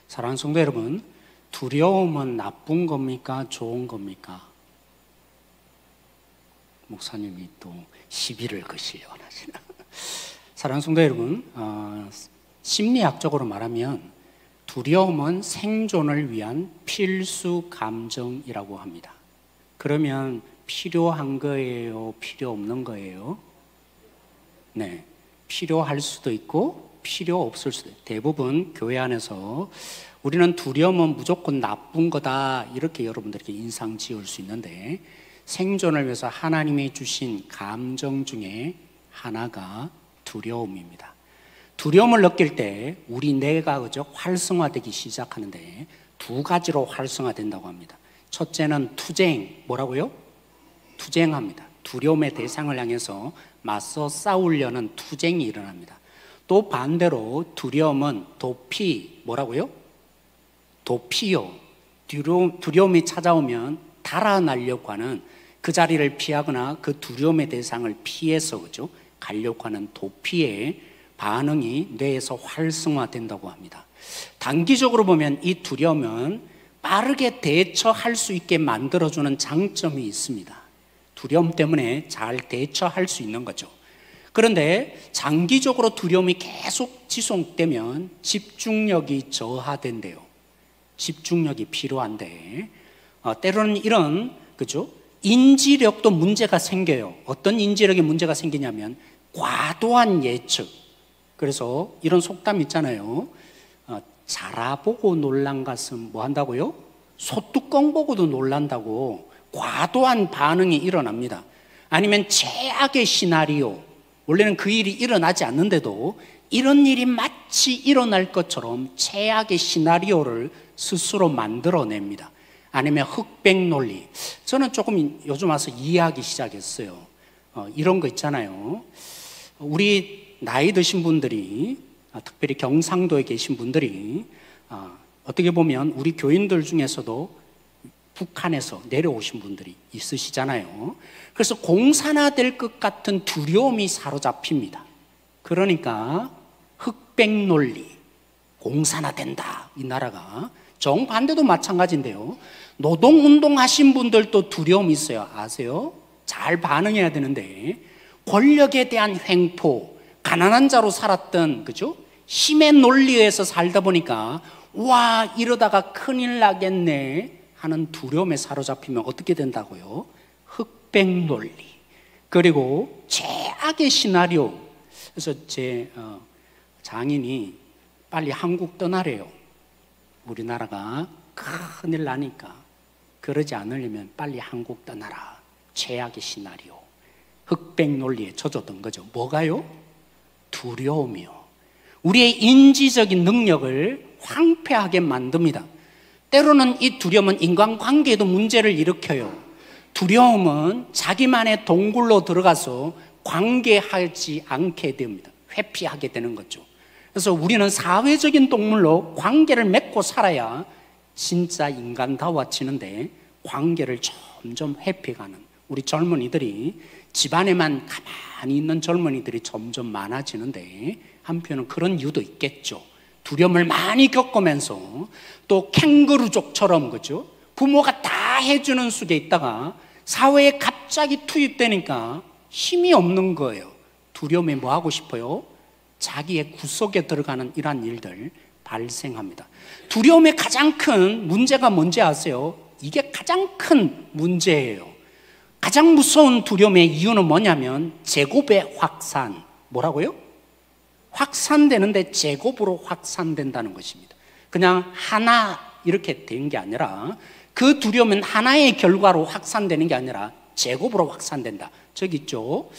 사랑하는 성도 여러분, 두려움은 나쁜 겁니까? 좋은 겁니까? 목사님이 또 시비를 거시려고 하시나. 사랑하는 성도 여러분, 심리학적으로 말하면 두려움은 생존을 위한 필수 감정이라고 합니다. 그러면 필요한 거예요? 필요 없는 거예요? 네, 필요할 수도 있고 필요 없을 수도 있어요. 대부분 교회 안에서 우리는 두려움은 무조건 나쁜 거다 이렇게 여러분들에게 인상 지을 수 있는데, 생존을 위해서 하나님이 주신 감정 중에 하나가 두려움입니다. 두려움을 느낄 때 우리 뇌가 활성화되기 시작하는데 두 가지로 활성화된다고 합니다. 첫째는 투쟁, 뭐라고요? 투쟁합니다. 두려움의 대상을 향해서 맞서 싸우려는 투쟁이 일어납니다. 또 반대로 두려움은 도피, 뭐라고요? 도피요. 두려움이 찾아오면 달아나려고 하는, 그 자리를 피하거나 그 두려움의 대상을 피해서 가려고 하는 도피의 반응이 뇌에서 활성화된다고 합니다. 단기적으로 보면 이 두려움은 빠르게 대처할 수 있게 만들어주는 장점이 있습니다. 두려움 때문에 잘 대처할 수 있는 거죠. 그런데 장기적으로 두려움이 계속 지속되면 집중력이 저하된대요. 집중력이 필요한데 때로는 이런 인지력도 문제가 생겨요. 어떤 인지력에 문제가 생기냐면 과도한 예측. 그래서 이런 속담 있잖아요. 자라보고 놀란 것은 뭐 한다고요? 소뚜껑 보고도 놀란다고. 과도한 반응이 일어납니다. 아니면 최악의 시나리오, 원래는 그 일이 일어나지 않는데도 이런 일이 마치 일어날 것처럼 최악의 시나리오를 스스로 만들어냅니다. 아니면 흑백 논리. 저는 조금 요즘 와서 이해하기 시작했어요. 이런 거 있잖아요. 우리 나이 드신 분들이, 특별히 경상도에 계신 분들이 어떻게 보면 우리 교인들 중에서도 북한에서 내려오신 분들이 있으시잖아요. 그래서 공산화될 것 같은 두려움이 사로잡힙니다. 그러니까 흑백 논리, 공산화된다, 이 나라가. 정반대도 마찬가지인데요. 노동운동 하신 분들도 두려움이 있어요. 아세요? 잘 반응해야 되는데, 권력에 대한 횡포, 가난한 자로 살았던 힘의 논리에서 살다 보니까 와, 이러다가 큰일 나겠네 하는 두려움에 사로잡히면 어떻게 된다고요? 흑백 논리. 그리고 최악의 시나리오. 그래서 제 장인이 빨리 한국 떠나래요. 우리나라가 큰일 나니까. 그러지 않으려면 빨리 한국 떠나라. 최악의 시나리오. 흑백 논리에 젖었던 거죠. 뭐가요? 두려움이요. 우리의 인지적인 능력을 황폐하게 만듭니다. 때로는 이 두려움은 인간관계에도 문제를 일으켜요. 두려움은 자기만의 동굴로 들어가서 관계하지 않게 됩니다. 회피하게 되는 거죠. 그래서 우리는 사회적인 동물로 관계를 맺고 살아야 진짜 인간다워지는데, 관계를 점점 회피하는 우리 젊은이들이, 집안에만 가만히 있는 젊은이들이 점점 많아지는데, 한편은 그런 이유도 있겠죠. 두려움을 많이 겪으면서 또 캥거루족처럼 부모가 다 해주는 속에 있다가 사회에 갑자기 투입되니까 힘이 없는 거예요. 두려움에 뭐 하고 싶어요? 자기의 구석에 들어가는 이러한 일들 발생합니다. 두려움의 가장 큰 문제가 뭔지 아세요? 이게 가장 큰 문제예요. 가장 무서운 두려움의 이유는 뭐냐면 제곱의 확산. 뭐라고요? 확산되는데 제곱으로 확산된다는 것입니다. 그냥 하나 이렇게 된 게 아니라, 그 두려움은 하나의 결과로 확산되는 게 아니라 제곱으로 확산된다. 저기 있죠.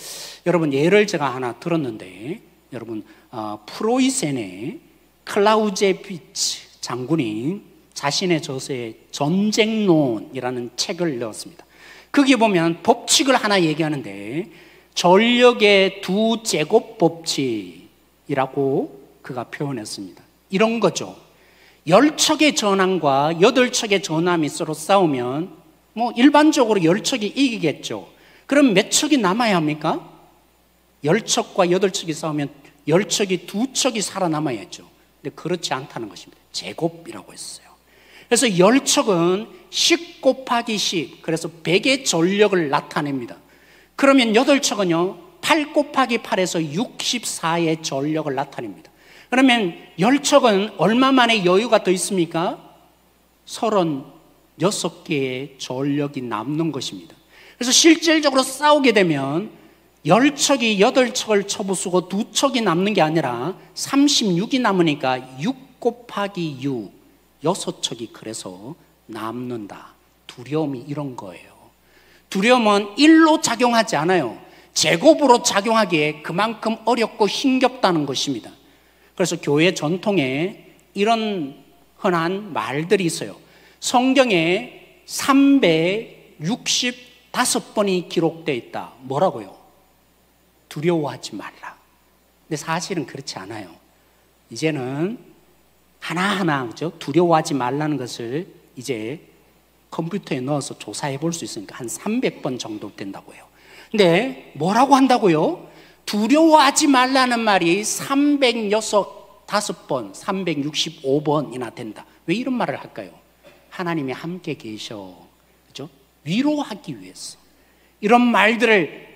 여러분, 예를 제가 하나 들었는데, 여러분 프로이센의 클라우제비치 장군이 자신의 저서에 전쟁론이라는 책을 내었습니다. 거기에 보면 법칙을 하나 얘기하는데, 전력의 두 제곱 법칙이라고 그가 표현했습니다. 이런 거죠. 10척의 전함과 8척의 전함이 서로 싸우면 일반적으로 10척이 이기겠죠. 그럼 몇 척이 남아야 합니까? 10척과 8척이 싸우면 10척이 2척이 살아남아야죠. 근데 그렇지 않다는 것입니다. 제곱이라고 했어요. 그래서 열척은 10 곱하기 10, 그래서 100의 전력을 나타냅니다. 그러면 여덟척은요 8 곱하기 8에서 64의 전력을 나타냅니다. 그러면 열척은 얼마 만에 여유가 더 있습니까? 36개의 전력이 남는 것입니다. 그래서 실질적으로 싸우게 되면 열척이 8척을 쳐부수고 2척이 남는 게 아니라 36이 남으니까 6 곱하기 6, 6척이 그래서 남는다. 두려움이 이런 거예요. 두려움은 1로 작용하지 않아요. 제곱으로 작용하기에 그만큼 어렵고 힘겹다는 것입니다. 그래서 교회 전통에 이런 흔한 말들이 있어요. 성경에 365번이 기록되어 있다. 뭐라고요? 두려워하지 말라. 근데 사실은 그렇지 않아요. 이제는 하나하나, 그죠? 두려워하지 말라는 것을 이제 컴퓨터에 넣어서 조사해 볼 수 있으니까 한 300번 정도 된다고 해요. 근데 뭐라고 한다고요? 두려워하지 말라는 말이 365번, 365번이나 된다. 왜 이런 말을 할까요? 하나님이 함께 계셔. 그죠? 위로하기 위해서. 이런 말들을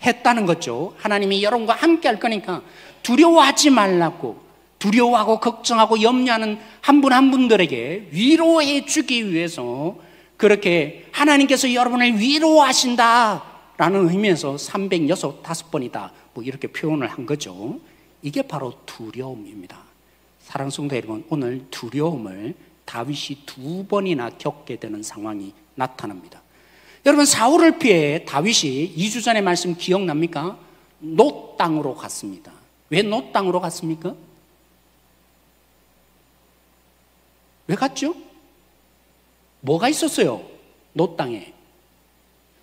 했다는 거죠. 하나님이 여러분과 함께 할 거니까 두려워하지 말라고, 두려워하고 걱정하고 염려하는 한 분 한 분들에게 위로해 주기 위해서 그렇게 하나님께서 여러분을 위로하신다라는 의미에서 365번이다 뭐 이렇게 표현을 한 거죠. 이게 바로 두려움입니다. 사랑하는 성도 여러분, 오늘 두려움을 다윗이 2번이나 겪게 되는 상황이 나타납니다. 여러분, 사울을 피해 다윗이 2주 전의 말씀 기억납니까? 노 땅으로 갔습니다. 왜 노 땅으로 갔습니까? 왜 갔죠? 뭐가 있었어요? 노 땅에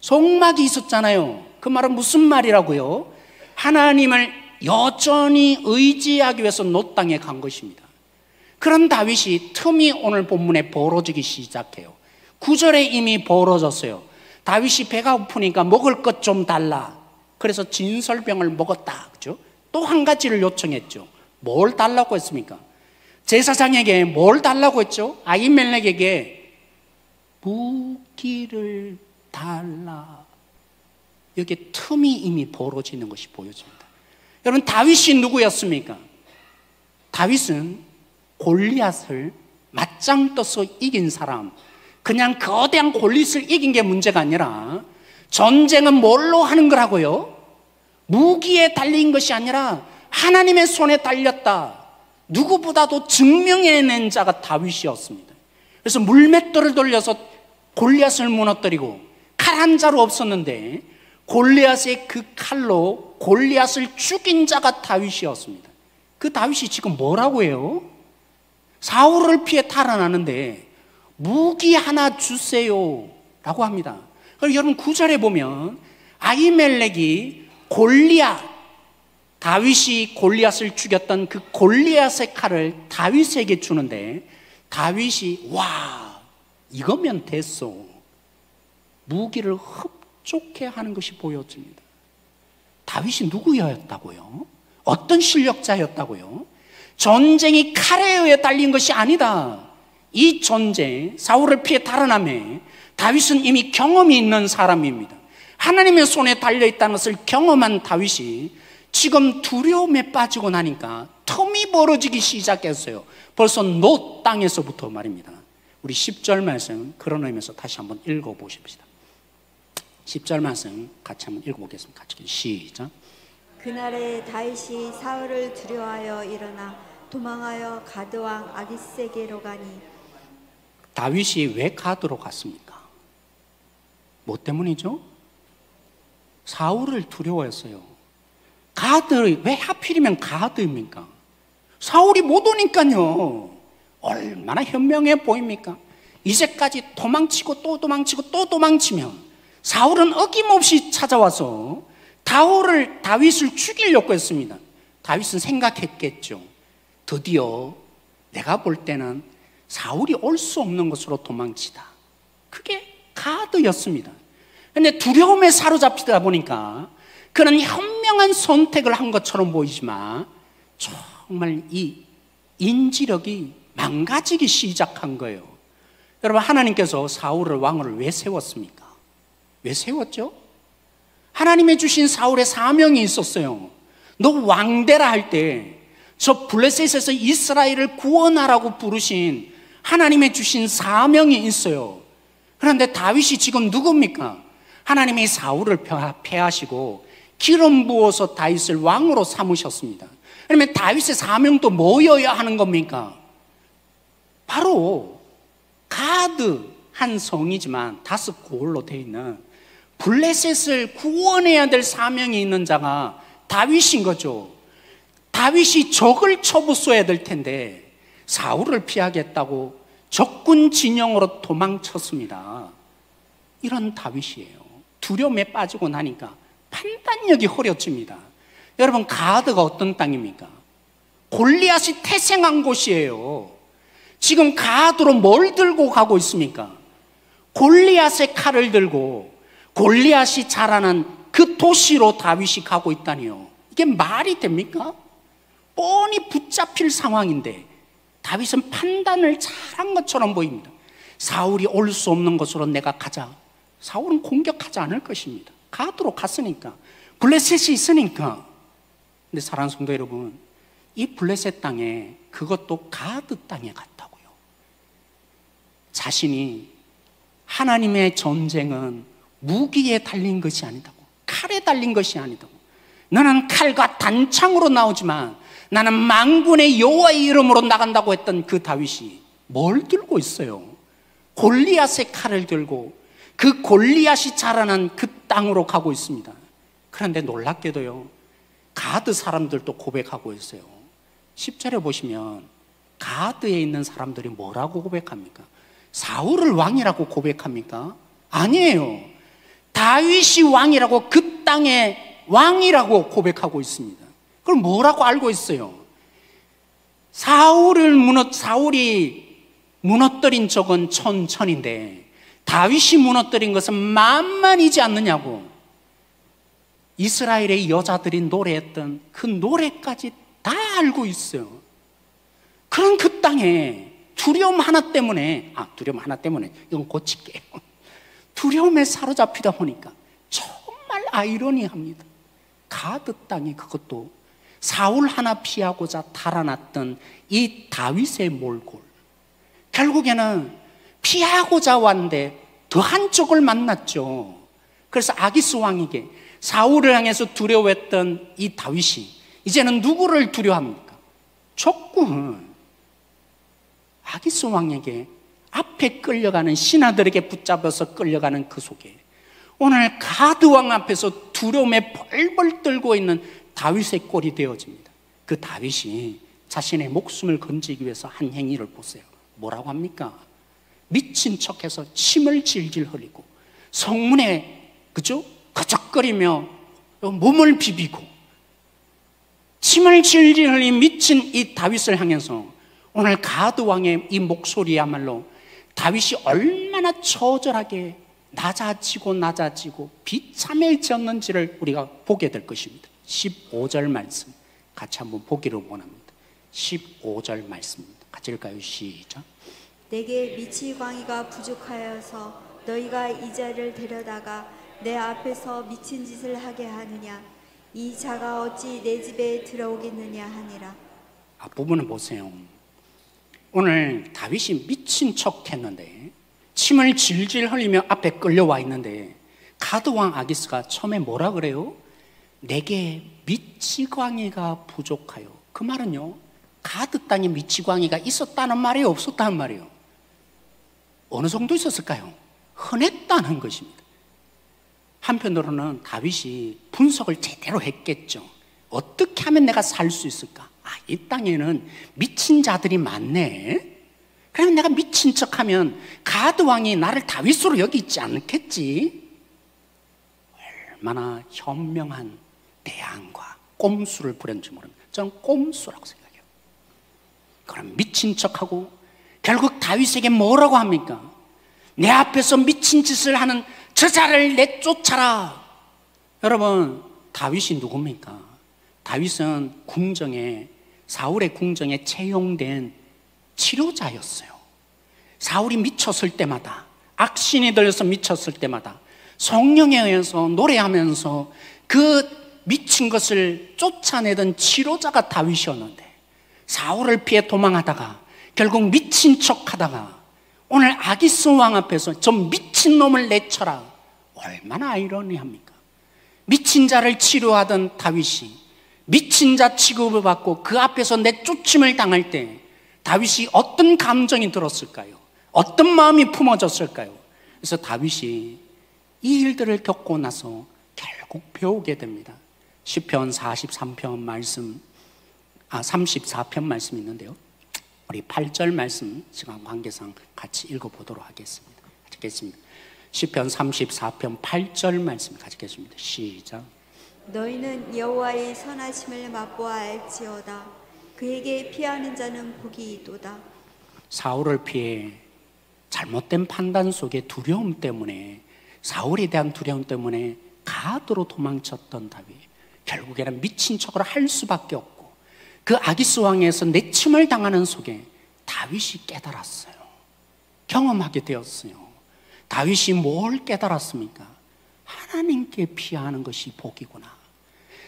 송막이 있었잖아요. 그 말은 무슨 말이라고요? 하나님을 여전히 의지하기 위해서 노 땅에 간 것입니다. 그런 다윗이 틈이 오늘 본문에 벌어지기 시작해요. 9절에 이미 벌어졌어요. 다윗이 배가 고프니까 먹을 것 좀 달라. 그래서 진설병을 먹었다. 그죠? 또 한 가지를 요청했죠. 뭘 달라고 했습니까? 제사장에게 뭘 달라고 했죠? 아히멜렉에게 무기를 달라. 여기에 틈이 이미 벌어지는 것이 보여집니다. 여러분, 다윗이 누구였습니까? 다윗은 골리앗을 맞짱 떠서 이긴 사람. 그냥 거대한 골리앗을 이긴 게 문제가 아니라 전쟁은 뭘로 하는 거라고요? 무기에 달린 것이 아니라 하나님의 손에 달렸다. 누구보다도 증명해낸 자가 다윗이었습니다. 그래서 물맷돌을 돌려서 골리앗을 무너뜨리고 칼 한 자루 없었는데 골리앗의 그 칼로 골리앗을 죽인 자가 다윗이었습니다. 그 다윗이 지금 뭐라고 해요? 사울을 피해 탈환하는데 무기 하나 주세요 라고 합니다. 그리고 여러분 9절에 보면 아히멜렉이 다윗이 골리앗을 죽였던 그 골리앗의 칼을 다윗에게 주는데 다윗이 와, 이거면 됐어. 무기를 흡족해 하는 것이 보여집니다. 다윗이 누구였다고요? 어떤 실력자였다고요? 전쟁이 칼에 의해 달린 것이 아니다. 이 전쟁, 사울을 피해 달아남에 다윗은 이미 경험이 있는 사람입니다. 하나님의 손에 달려있다는 것을 경험한 다윗이 지금 두려움에 빠지고 나니까 틈이 벌어지기 시작했어요. 벌써 노 땅에서부터 말입니다. 우리 10절 말씀 그런 의미에서 다시 한번 읽어보십시다. 10절 말씀 같이 한번 읽어보겠습니다. 같이 시작. 그날에 다윗이 사울을 두려워하여 일어나 도망하여 가드왕 아기스에게로 가니. 다윗이 왜 가드로 갔습니까? 뭐 때문이죠? 사울을 두려워했어요. 가드, 왜 하필이면 가드입니까? 사울이 못 오니까요. 얼마나 현명해 보입니까? 이제까지 도망치고 또 도망치고 또 도망치면 사울은 어김없이 찾아와서 다윗을 죽이려고 했습니다. 다윗은 생각했겠죠. 드디어 내가 볼 때는 사울이 올 수 없는 곳으로 도망치다. 그게 가드였습니다. 그런데 두려움에 사로잡히다 보니까 그는 현명한 선택을 한 것처럼 보이지만 정말 이 인지력이 망가지기 시작한 거예요. 여러분, 하나님께서 사울을 왕으로 왜 세웠습니까? 왜 세웠죠? 하나님의 주신 사울의 사명이 있었어요. 너 왕되라 할 때 저 블레셋에서 이스라엘을 구원하라고 부르신 하나님의 주신 사명이 있어요. 그런데 다윗이 지금 누굽니까? 하나님이 사울을 패하시고 기름 부어서 다윗을 왕으로 삼으셨습니다. 그러면 다윗의 사명도 뭐여야 하는 겁니까? 바로 가드 한 성이지만 5골로 되어 있는 블레셋을 구원해야 될 사명이 있는 자가 다윗인 거죠. 다윗이 적을 쳐부숴야 될 텐데 사울을 피하겠다고 적군 진영으로 도망쳤습니다. 이런 다윗이에요. 두려움에 빠지고 나니까 판단력이 흐려집니다. 여러분, 가드가 어떤 땅입니까? 골리앗이 태생한 곳이에요. 지금 가드로 뭘 들고 가고 있습니까? 골리앗의 칼을 들고 골리앗이 자라난 그 도시로 다윗이 가고 있다니요. 이게 말이 됩니까? 뻔히 붙잡힐 상황인데 다윗은 판단을 잘한 것처럼 보입니다. 사울이 올 수 없는 곳으로 내가 가자. 사울은 공격하지 않을 것입니다. 가드로 갔으니까, 블레셋이 있으니까. 근데 사랑하는 성도 여러분, 이 블레셋 땅에 그것도 가드 땅에 갔다고요. 자신이 하나님의 전쟁은 무기에 달린 것이 아니다고, 칼에 달린 것이 아니다고. 너는 칼과 단창으로 나오지만 나는 만군의 여호와의 이름으로 나간다고 했던 그 다윗이 뭘 들고 있어요? 골리앗의 칼을 들고 그 골리앗이 자라난 그 땅으로 가고 있습니다. 그런데 놀랍게도요, 가드 사람들도 고백하고 있어요. 10절에 보시면 가드에 있는 사람들이 뭐라고 고백합니까? 사울을 왕이라고 고백합니까? 아니에요. 다윗이 왕이라고, 그 땅의 왕이라고 고백하고 있습니다. 그걸 뭐라고 알고 있어요? 사울이 무너뜨린 적은 천천인데 다윗이 무너뜨린 것은 만만이지 않느냐고. 이스라엘의 여자들이 노래했던 그 노래까지 다 알고 있어요. 그런 그 땅에 두려움 하나 때문에 이건 고칠게요. 두려움에 사로잡히다 보니까 정말 아이러니합니다. 가드 땅에 그것도 사울 하나 피하고자 달아났던 이 다윗의 몰골, 결국에는 피하고자 왔는데 더 한쪽을 만났죠. 그래서 아기스 왕에게, 사울을 향해서 두려워했던 이 다윗이 이제는 누구를 두려워합니까? 적군 아기스 왕에게, 앞에 끌려가는 신하들에게 붙잡아서 끌려가는 그 속에 오늘 가드 왕 앞에서 두려움에 벌벌 떨고 있는 다윗의 꼴이 되어집니다. 그 다윗이 자신의 목숨을 건지기 위해서 한 행위를 보세요. 뭐라고 합니까? 미친 척해서 침을 질질 흘리고 성문에 거적거리며 몸을 비비고 침을 질질 흘린 미친 이 다윗을 향해서 오늘 가드 왕의 이 목소리야말로 다윗이 얼마나 처절하게 낮아지고 비참해졌는지를 우리가 보게 될 것입니다. 15절 말씀 같이 한번 보기를 원합니다. 15절 말씀입니다. 같이 읽을까요? 시작. 내게 미치광이가 부족하여서 너희가 이 자를 데려다가 내 앞에서 미친 짓을 하게 하느냐? 이 자가 어찌 내 집에 들어오겠느냐 하니라. 앞부분을 보세요. 오늘 다윗이 미친 척 했는데, 침을 질질 흘리며 앞에 끌려와 있는데, 가드왕 아기스가 처음에 뭐라 그래요? 내게 미치광이가 부족하여. 그 말은요, 가드 땅에 미치광이가 있었다는 말이에요, 없었다는 말이에요? 어느 정도 있었을까요? 흔했다는 것입니다. 한편으로는 다윗이 분석을 제대로 했겠죠. 어떻게 하면 내가 살 수 있을까? 이 땅에는 미친 자들이 많네. 그러면 내가 미친 척하면 가드 왕이 나를 다윗으로 여기지 않겠지. 얼마나 현명한 대안과 꼼수를 부렸는지 모릅니다. 저는 꼼수라고 생각해요. 그럼 미친 척하고 결국 다윗에게 뭐라고 합니까? 내 앞에서 미친 짓을 하는 저자를 내쫓아라. 여러분, 다윗이 누굽니까? 다윗은 사울의 궁정에 채용된 치료자였어요. 사울이 미쳤을 때마다, 악신이 들려서 미쳤을 때마다 성령에 의해서 노래하면서 그 미친 것을 쫓아내던 치료자가 다윗이었는데, 사울을 피해 도망하다가 결국 미친 척하다가 오늘 아기스 왕 앞에서 저 미친 놈을 내쳐라. 얼마나 아이러니합니까? 미친 자를 치료하던 다윗이 미친 자 취급을 받고 그 앞에서 내쫓임을 당할 때 다윗이 어떤 감정이 들었을까요? 어떤 마음이 품어졌을까요? 그래서 다윗이 이 일들을 겪고 나서 결국 배우게 됩니다. 시편 43편 말씀, 34편 말씀 있는데요, 우리 8절 말씀 시간 관계상 같이 읽어보도록 하겠습니다. 읽겠습니다. 시편 34편 8절 말씀 가지겠습니다. 시작. 너희는 여호와의 선하심을 맛보아 알지어다. 그에게 피하는 자는 복이 있도다. 사울을 피해 잘못된 판단 속에 두려움 때문에, 사울에 대한 두려움 때문에 가드로 도망쳤던 다윗, 결국에는 미친 척을 할 수밖에 없고 그 아기스 왕에서 내침을 당하는 속에 다윗이 깨달았어요. 경험하게 되었어요. 다윗이 뭘 깨달았습니까? 하나님께 피하는 것이 복이구나.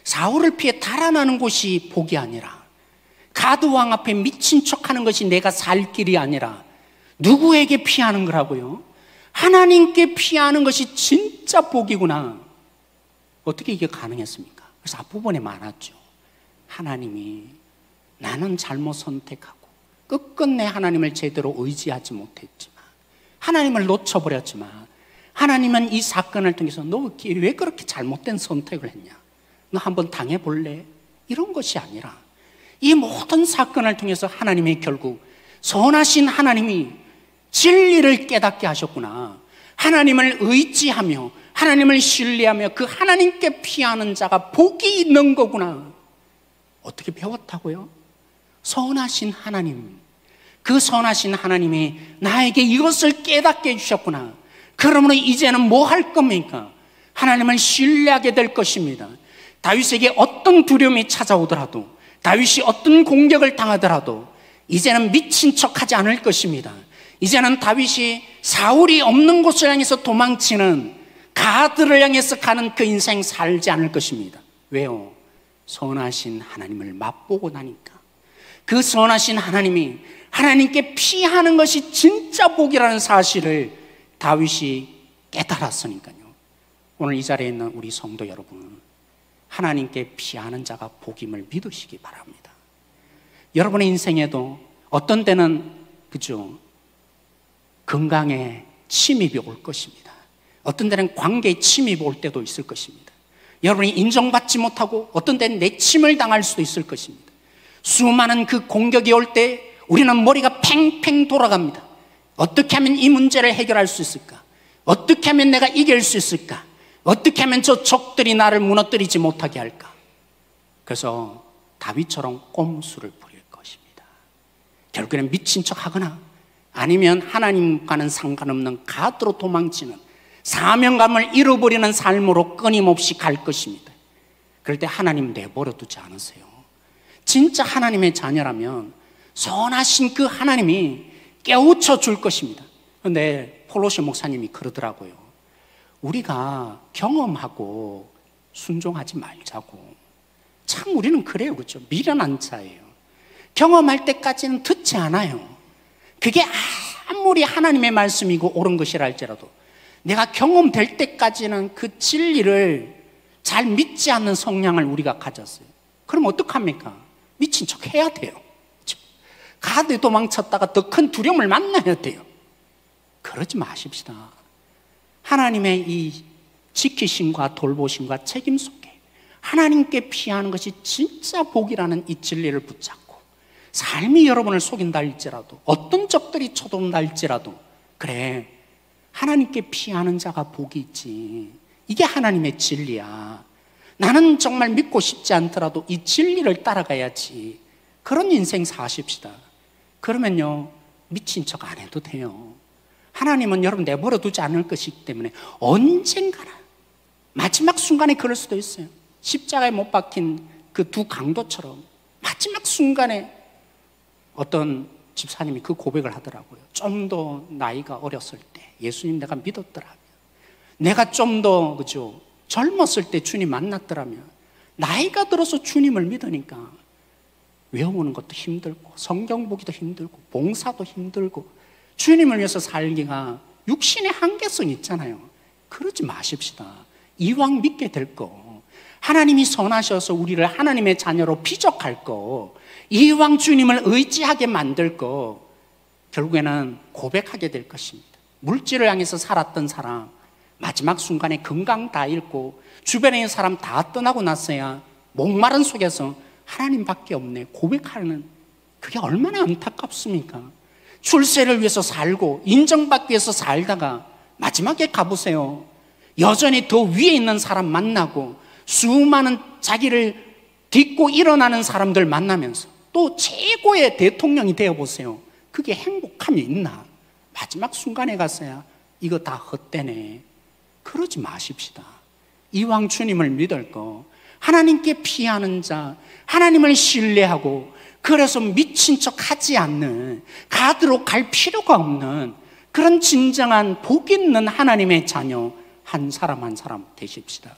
사울을 피해 달아나는 곳이 복이 아니라, 가드 왕 앞에 미친 척하는 것이 내가 살 길이 아니라 누구에게 피하는 거라고요? 하나님께 피하는 것이 진짜 복이구나. 어떻게 이게 가능했습니까? 그래서 앞부분에 말했죠. 하나님이, 나는 잘못 선택하고 끝끝내 하나님을 제대로 의지하지 못했지만, 하나님을 놓쳐버렸지만, 하나님은 이 사건을 통해서 너 왜 그렇게 잘못된 선택을 했냐? 너 한번 당해볼래? 이런 것이 아니라 이 모든 사건을 통해서 하나님이 결국, 선하신 하나님이 진리를 깨닫게 하셨구나. 하나님을 의지하며 하나님을 신뢰하며 그 하나님께 피하는 자가 복이 있는 거구나. 어떻게 배웠다고요? 선하신 하나님, 그 선하신 하나님이 나에게 이것을 깨닫게 해주셨구나. 그러므로 이제는 뭐 할 겁니까? 하나님을 신뢰하게 될 것입니다. 다윗에게 어떤 두려움이 찾아오더라도, 다윗이 어떤 공격을 당하더라도 이제는 미친 척하지 않을 것입니다. 이제는 다윗이 사울이 없는 곳을 향해서 도망치는, 가드를 향해서 가는 그 인생 살지 않을 것입니다. 왜요? 선하신 하나님을 맛보고 나니까. 그 선하신 하나님이, 하나님께 피하는 것이 진짜 복이라는 사실을 다윗이 깨달았으니까요. 오늘 이 자리에 있는 우리 성도 여러분, 하나님께 피하는 자가 복임을 믿으시기 바랍니다. 여러분의 인생에도 어떤 때는, 그죠, 건강에 침입이 올 것입니다. 어떤 때는 관계에 침입이 올 때도 있을 것입니다. 여러분이 인정받지 못하고 어떤 때는 내침을 당할 수도 있을 것입니다. 수많은 그 공격이 올 때 우리는 머리가 팽팽 돌아갑니다. 어떻게 하면 이 문제를 해결할 수 있을까? 어떻게 하면 내가 이길 수 있을까? 어떻게 하면 저 적들이 나를 무너뜨리지 못하게 할까? 그래서 다윗처럼 꼼수를 부릴 것입니다. 결국에는 미친 척하거나 아니면 하나님과는 상관없는 가드로 도망치는, 사명감을 잃어버리는 삶으로 끊임없이 갈 것입니다. 그럴 때 하나님 내버려 두지 않으세요. 진짜 하나님의 자녀라면 선하신 그 하나님이 깨우쳐 줄 것입니다. 그런데 폴로시 목사님이 그러더라고요. 우리가 경험하고 순종하지 말자고. 참 우리는 그래요, 그렇죠? 미련한 자예요. 경험할 때까지는 듣지 않아요. 그게 아무리 하나님의 말씀이고 옳은 것이라 할지라도 내가 경험될 때까지는 그 진리를 잘 믿지 않는 성향을 우리가 가졌어요. 그럼 어떡합니까? 미친 척 해야 돼요. 가드 도망쳤다가 더 큰 두려움을 만나야 돼요. 그러지 마십시다. 하나님의 이 지키심과 돌보심과 책임 속에 하나님께 피하는 것이 진짜 복이라는 이 진리를 붙잡고, 삶이 여러분을 속인다 할지라도, 어떤 적들이 쳐들어온다 할지라도, 그래, 하나님께 피하는 자가 복이 있지. 이게 하나님의 진리야. 나는 정말 믿고 싶지 않더라도 이 진리를 따라가야지. 그런 인생 사십시다. 그러면요, 미친 척 안 해도 돼요. 하나님은 여러분 내버려 두지 않을 것이기 때문에 언젠가나 마지막 순간에 그럴 수도 있어요. 십자가에 못 박힌 그 두 강도처럼 마지막 순간에 어떤 집사님이 그 고백을 하더라고요. 좀 더 나이가 어렸을 때 예수님 내가 믿었더라면, 내가 좀 더 그죠 젊었을 때 주님 만났더라면, 나이가 들어서 주님을 믿으니까 외우는 것도 힘들고 성경 보기도 힘들고 봉사도 힘들고 주님을 위해서 살기가 육신의 한계성이 있잖아요. 그러지 마십시다. 이왕 믿게 될 거, 하나님이 선하셔서 우리를 하나님의 자녀로 피적할 거, 이왕 주님을 의지하게 만들 거, 결국에는 고백하게 될 것입니다. 물질을 향해서 살았던 사람, 마지막 순간에 건강 다 잃고 주변에 있는 사람 다 떠나고 났어야 목마른 속에서 하나님밖에 없네 고백하는, 그게 얼마나 안타깝습니까? 출세를 위해서 살고 인정받기 위해서 살다가 마지막에 가보세요. 여전히 더 위에 있는 사람 만나고 수많은 자기를 딛고 일어나는 사람들 만나면서 또 최고의 대통령이 되어보세요. 그게 행복함이 있나? 마지막 순간에 가서야 이거 다 헛되네. 그러지 마십시다. 이왕 주님을 믿을 거, 하나님께 피하는 자, 하나님을 신뢰하고 그래서 미친 척 하지 않는, 가드로 갈 필요가 없는 그런 진정한 복 있는 하나님의 자녀 한 사람 한 사람 되십시다.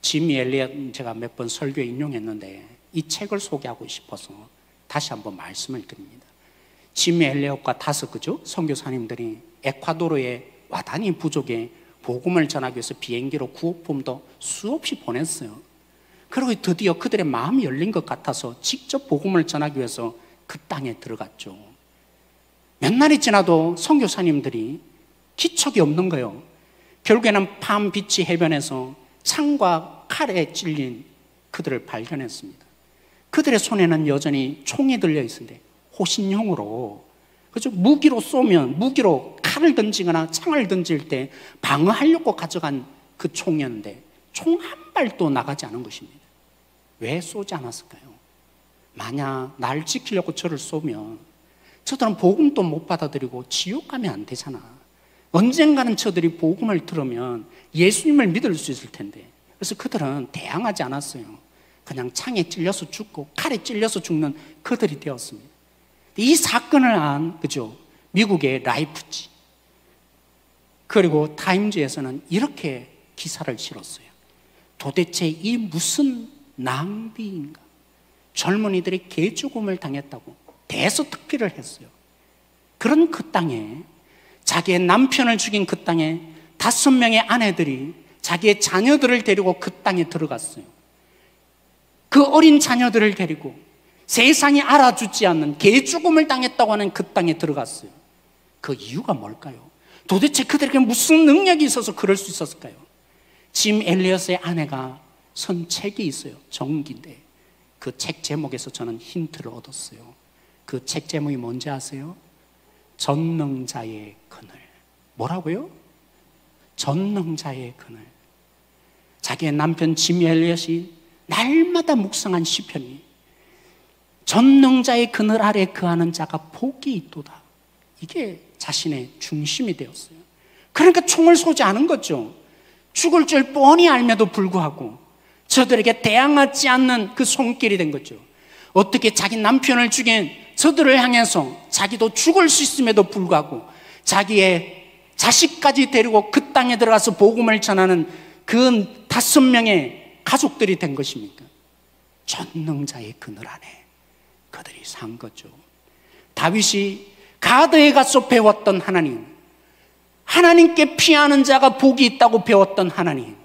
짐 엘리엇 제가 몇 번 설교에 인용했는데 이 책을 소개하고 싶어서 다시 한번 말씀을 드립니다. 짐 엘리엇과 5 그죠? 선교사님들이 에콰도르의 와다니 부족에 복음을 전하기 위해서 비행기로 구호품도 수없이 보냈어요. 그리고 드디어 그들의 마음이 열린 것 같아서 직접 복음을 전하기 위해서 그 땅에 들어갔죠. 몇 날이 지나도 선교사님들이 기척이 없는 거예요. 결국에는 팜비치 해변에서 창과 칼에 찔린 그들을 발견했습니다. 그들의 손에는 여전히 총이 들려 있는데 호신용으로, 그죠? 무기로 쏘면, 무기로 칼을 던지거나 창을 던질 때 방어하려고 가져간 그 총이었는데 총 한 발도 나가지 않은 것입니다. 왜 쏘지 않았을까요? 만약 날 지키려고 저를 쏘면 저들은 복음도 못 받아들이고 지옥 가면 안 되잖아. 언젠가는 저들이 복음을 들으면 예수님을 믿을 수 있을 텐데. 그래서 그들은 대항하지 않았어요. 그냥 창에 찔려서 죽고 칼에 찔려서 죽는 그들이 되었습니다. 이 사건을 안, 그죠? 미국의 라이프지 그리고 타임즈에서는 이렇게 기사를 실었어요. 도대체 이 무슨 낭비인가? 젊은이들이 개죽음을 당했다고 대서특필을 했어요. 그런 그 땅에, 자기의 남편을 죽인 그 땅에 5명의 아내들이 자기의 자녀들을 데리고 그 땅에 들어갔어요. 그 어린 자녀들을 데리고 세상이 알아주지 않는 개죽음을 당했다고 하는 그 땅에 들어갔어요. 그 이유가 뭘까요? 도대체 그들에게 무슨 능력이 있어서 그럴 수 있었을까요? 짐 엘리엇의 아내가 쓴 책이 있어요. 전기인데 그 책 제목에서 저는 힌트를 얻었어요. 그 책 제목이 뭔지 아세요? 전능자의 그늘. 뭐라고요? 전능자의 그늘. 자기의 남편 짐 엘리엇이 날마다 묵상한 시편이 전능자의 그늘 아래 거하는 자가 복이 있도다. 이게 자신의 중심이 되었어요. 그러니까 총을 쏘지 않은 거죠. 죽을 줄 뻔히 알면도 불구하고 저들에게 대항하지 않는 그 손길이 된 거죠. 어떻게 자기 남편을 죽인 저들을 향해서 자기도 죽을 수 있음에도 불구하고 자기의 자식까지 데리고 그 땅에 들어가서 복음을 전하는 그 5명의 가족들이 된 것입니까? 전능자의 그늘 안에 그들이 산 거죠. 다윗이 가드에 가서 배웠던 하나님, 하나님께 피하는 자가 복이 있다고 배웠던 하나님,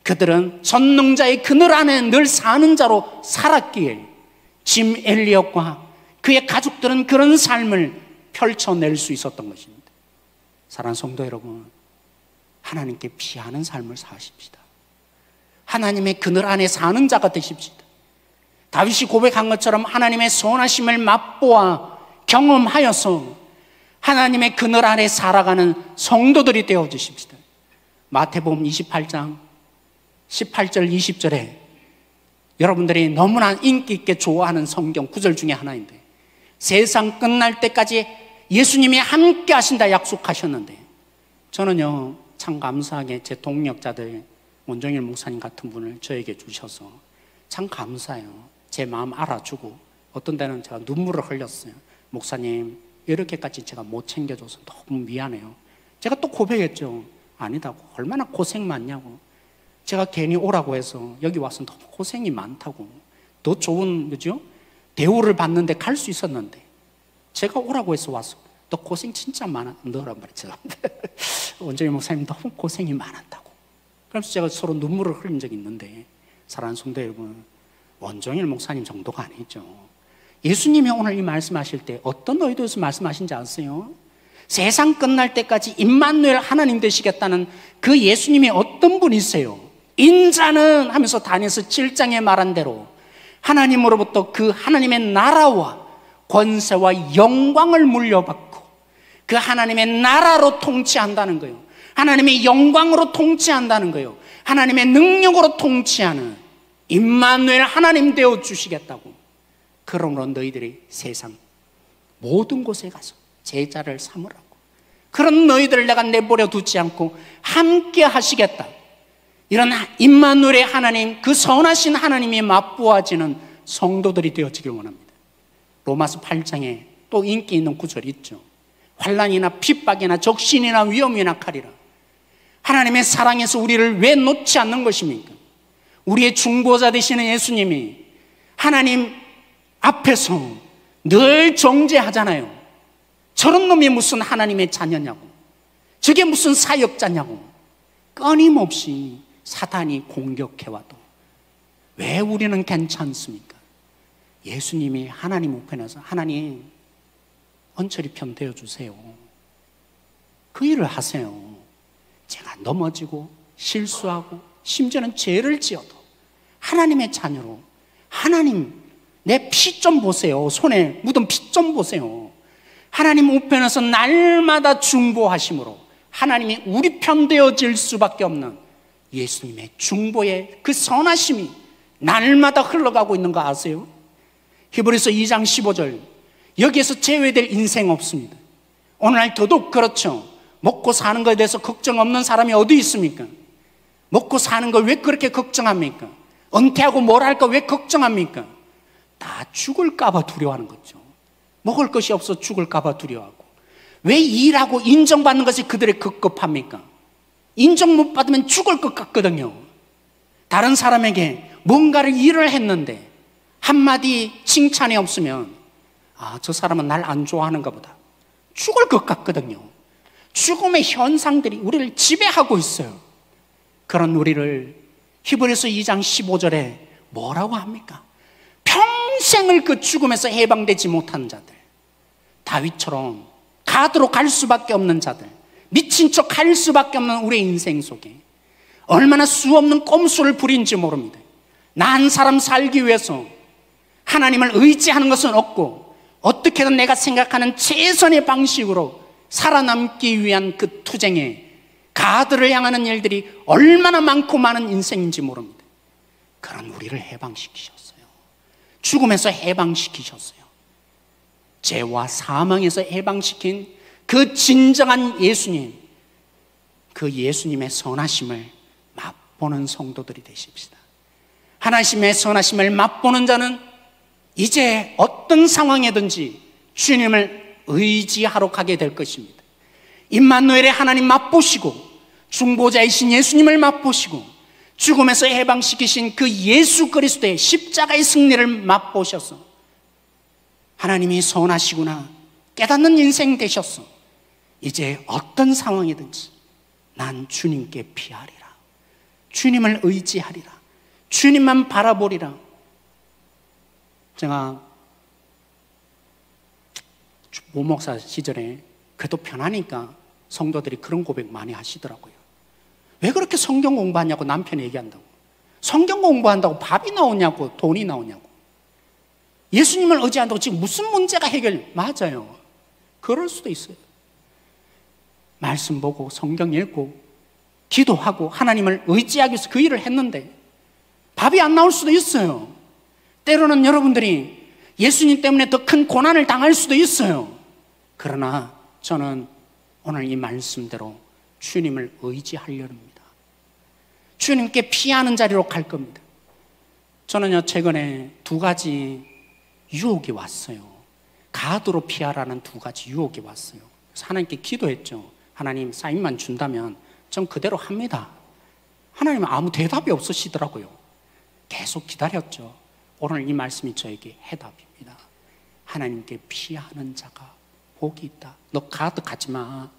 그들은 전능자의 그늘 안에 늘 사는 자로 살았기에 짐 엘리엇과 그의 가족들은 그런 삶을 펼쳐낼 수 있었던 것입니다. 사랑하는 성도 여러분, 하나님께 피하는 삶을 사십시다. 하나님의 그늘 안에 사는 자가 되십시다. 다윗이 고백한 것처럼 하나님의 선하심을 맛보아 경험하여서 하나님의 그늘 안에 살아가는 성도들이 되어주십시다. 마태복음 28장 18절 20절에 여러분들이 너무나 인기 있게 좋아하는 성경 구절 중에 하나인데, 세상 끝날 때까지 예수님이 함께 하신다 약속하셨는데, 저는요 참 감사하게 제 동력자들 원정일 목사님 같은 분을 저에게 주셔서 참 감사해요. 제 마음 알아주고 어떤 때는 제가 눈물을 흘렸어요. 목사님, 이렇게까지 제가 못 챙겨줘서 너무 미안해요. 제가 또 고백했죠. 아니다고. 얼마나 고생 많냐고. 제가 괜히 오라고 해서 여기 와서 너무 고생이 많다고. 더 좋은, 그죠? 대우를 받는데 갈 수 있었는데 제가 오라고 해서 와서 너 고생 진짜 많아. 너란 말이죠. 원장님 목사님 너무 고생이 많았다고. 그래서 제가 서로 눈물을 흘린 적이 있는데, 사랑하는 성도 여러분, 원종일 목사님 정도가 아니죠. 예수님이 오늘 이 말씀하실 때 어떤 의도에서 말씀하신지 아세요? 세상 끝날 때까지 임마누엘 하나님 되시겠다는 그 예수님이 어떤 분이세요? 인자는 하면서 다니엘서 7장에 말한 대로 하나님으로부터 그 하나님의 나라와 권세와 영광을 물려받고 그 하나님의 나라로 통치한다는 거예요. 하나님의 영광으로 통치한다는 거예요. 하나님의 능력으로 통치하는 임마누엘 하나님 되어 주시겠다고. 그러므로 너희들이 세상 모든 곳에 가서 제자를 삼으라고. 그런 너희들을 내가 내버려 두지 않고 함께 하시겠다. 이런 임마누엘의 하나님, 그 선하신 하나님이 맛보아지는 성도들이 되어지길 원합니다. 로마서 8장에 또 인기 있는 구절이 있죠. 환난이나 핍박이나 적신이나 위험이나 칼이라. 하나님의 사랑에서 우리를 왜 놓지 않는 것입니까? 우리의 중보자 되시는 예수님이 하나님 앞에서 늘 정죄하잖아요. 저런 놈이 무슨 하나님의 자녀냐고, 저게 무슨 사역자냐고 끊임없이 사탄이 공격해와도 왜 우리는 괜찮습니까? 예수님이 하나님 우편에서 하나님 언처리 편 되어주세요. 그 일을 하세요. 제가 넘어지고 실수하고 심지어는 죄를 지어도 하나님의 자녀로, 하나님 내 피 좀 보세요. 손에 묻은 피 좀 보세요. 하나님 우편에서 날마다 중보하심으로 하나님이 우리 편 되어질 수밖에 없는 예수님의 중보의 그 선하심이 날마다 흘러가고 있는 거 아세요? 히브리서 2장 15절, 여기에서 제외될 인생 없습니다. 오늘날 더더욱 그렇죠. 먹고 사는 것에 대해서 걱정 없는 사람이 어디 있습니까? 먹고 사는 걸 왜 그렇게 걱정합니까? 은퇴하고 뭘 할까 왜 걱정합니까? 다 죽을까 봐 두려워하는 거죠. 먹을 것이 없어 죽을까 봐 두려워하고. 왜 일하고 인정받는 것이 그들의 급급합니까? 인정 못 받으면 죽을 것 같거든요. 다른 사람에게 뭔가를 일을 했는데 한마디 칭찬이 없으면 아, 저 사람은 날 안 좋아하는가 보다. 죽을 것 같거든요. 죽음의 현상들이 우리를 지배하고 있어요. 그런 우리를 히브리서 2장 15절에 뭐라고 합니까? 평생을 그 죽음에서 해방되지 못한 자들, 다윗처럼 가드로 갈 수밖에 없는 자들, 미친 척 할 수밖에 없는 우리의 인생 속에 얼마나 수없는 꼼수를 부린지 모릅니다. 나 한 사람 살기 위해서 하나님을 의지하는 것은 없고 어떻게든 내가 생각하는 최선의 방식으로 살아남기 위한 그 투쟁에 가드를 향하는 일들이 얼마나 많고 많은 인생인지 모릅니다. 그런 우리를 해방시키셨어요. 죽음에서 해방시키셨어요. 죄와 사망에서 해방시킨 그 진정한 예수님, 그 예수님의 선하심을 맛보는 성도들이 되십시다. 하나님의 선하심을 맛보는 자는 이제 어떤 상황이든지 주님을 의지하러 가게 될 것입니다. 임마누엘의 하나님 맛보시고 중보자이신 예수님을 맛보시고 죽음에서 해방시키신 그 예수 그리스도의 십자가의 승리를 맛보셔서 하나님이 선하시구나 깨닫는 인생 되셨어. 이제 어떤 상황이든지 난 주님께 피하리라. 주님을 의지하리라. 주님만 바라보리라. 제가 모목사 시절에 그래도 편하니까 성도들이 그런 고백 많이 하시더라고요. 왜 그렇게 성경 공부하냐고 남편이 얘기한다고. 성경 공부한다고 밥이 나오냐고 돈이 나오냐고. 예수님을 의지한다고 지금 무슨 문제가 맞아요. 그럴 수도 있어요. 말씀 보고 성경 읽고 기도하고 하나님을 의지하기 위해서 그 일을 했는데 밥이 안 나올 수도 있어요. 때로는 여러분들이 예수님 때문에 더 큰 고난을 당할 수도 있어요. 그러나 저는 오늘 이 말씀대로 주님을 의지하려 합니다. 주님께 피하는 자리로 갈 겁니다. 저는요 최근에 두 가지 유혹이 왔어요. 가드로 피하라는 두 가지 유혹이 왔어요. 그래서 하나님께 기도했죠. 하나님 사인만 준다면 전 그대로 합니다. 하나님은 아무 대답이 없으시더라고요. 계속 기다렸죠. 오늘 이 말씀이 저에게 해답입니다. 하나님께 피하는 자가 복이 있다. 너 가드 가지 마.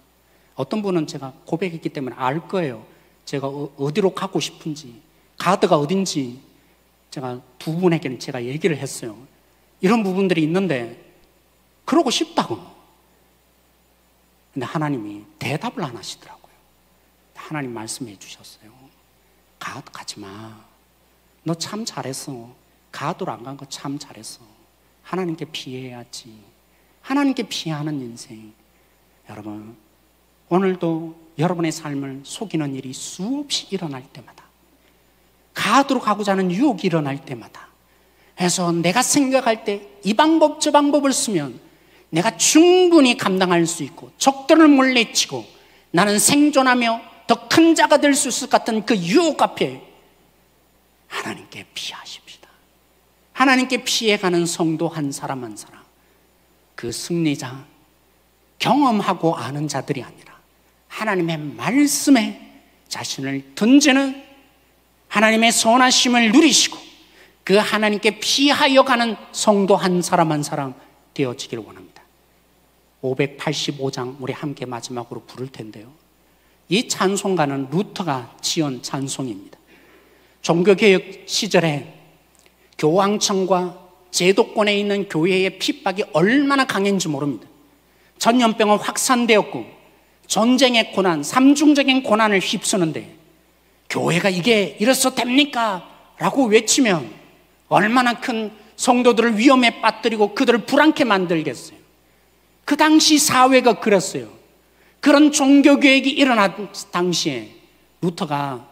어떤 분은 제가 고백했기 때문에 알 거예요. 제가 어디로 가고 싶은지, 가드가 어딘지 제가 두 분에게는 제가 얘기를 했어요. 이런 부분들이 있는데 그러고 싶다고. 근데 하나님이 대답을 안 하시더라고요. 하나님 말씀해 주셨어요. 가드 가지 마. 너 참 잘했어. 가드로 안 간 거 참 잘했어. 하나님께 피해야지. 하나님께 피하는 인생. 여러분, 오늘도 여러분의 삶을 속이는 일이 수없이 일어날 때마다, 가드로 가고자 하는 유혹이 일어날 때마다, 그래서 내가 생각할 때 이 방법 저 방법을 쓰면 내가 충분히 감당할 수 있고 적들을 물리치고 나는 생존하며 더 큰 자가 될 수 있을 것 같은 그 유혹 앞에 하나님께 피하십시다. 하나님께 피해가는 성도 한 사람 한 사람, 그 승리자, 경험하고 아는 자들이 아니라 하나님의 말씀에 자신을 던지는, 하나님의 선하심을 누리시고 그 하나님께 피하여 가는 성도 한 사람 한 사람 되어지기를 원합니다. 585장 우리 함께 마지막으로 부를 텐데요, 이 찬송가는 루터가 지은 찬송입니다. 종교개혁 시절에 교황청과 제도권에 있는 교회의 핍박이 얼마나 강했는지 모릅니다. 전염병은 확산되었고 전쟁의 고난, 삼중적인 고난을 휩쓰는데 교회가 이게 이래서 됩니까? 라고 외치면 얼마나 큰 성도들을 위험에 빠뜨리고 그들을 불안케 만들겠어요. 그 당시 사회가 그랬어요. 그런 종교개혁이 일어난 당시에 루터가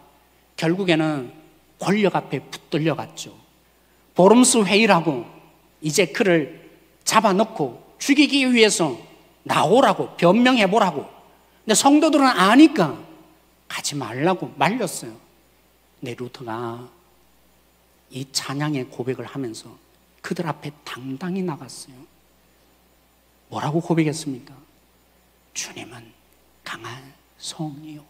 결국에는 권력 앞에 붙들려 갔죠. 보름스 회의라고 이제 그를 잡아넣고 죽이기 위해서 나오라고 변명해보라고. 근데 성도들은 아니까 가지 말라고 말렸어요. 근데 루터가 이 찬양의 고백을 하면서 그들 앞에 당당히 나갔어요. 뭐라고 고백했습니까? 주님은 강한 성이요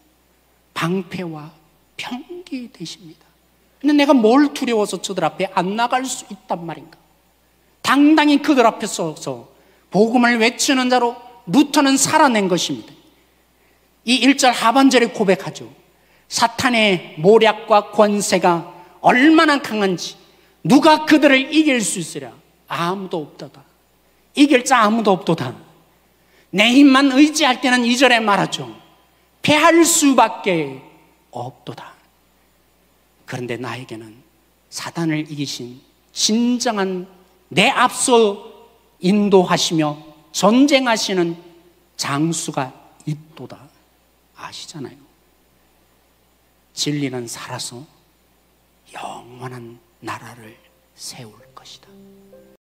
방패와 병기 되십니다. 근데 내가 뭘 두려워서 저들 앞에 안 나갈 수 있단 말인가? 당당히 그들 앞에 서서 복음을 외치는 자로 루터는 살아낸 것입니다. 이 1절 하반절에 고백하죠. 사탄의 모략과 권세가 얼마나 강한지, 누가 그들을 이길 수 있으랴? 아무도 없도다. 이길 자 아무도 없도다. 내 힘만 의지할 때는 2절에 말하죠. 패할 수밖에 없도다. 그런데 나에게는 사단을 이기신 진정한 내 앞서 인도하시며 전쟁하시는 장수가 있도다. 아시잖아요. 진리는 살아서 영원한 나라를 세울 것이다.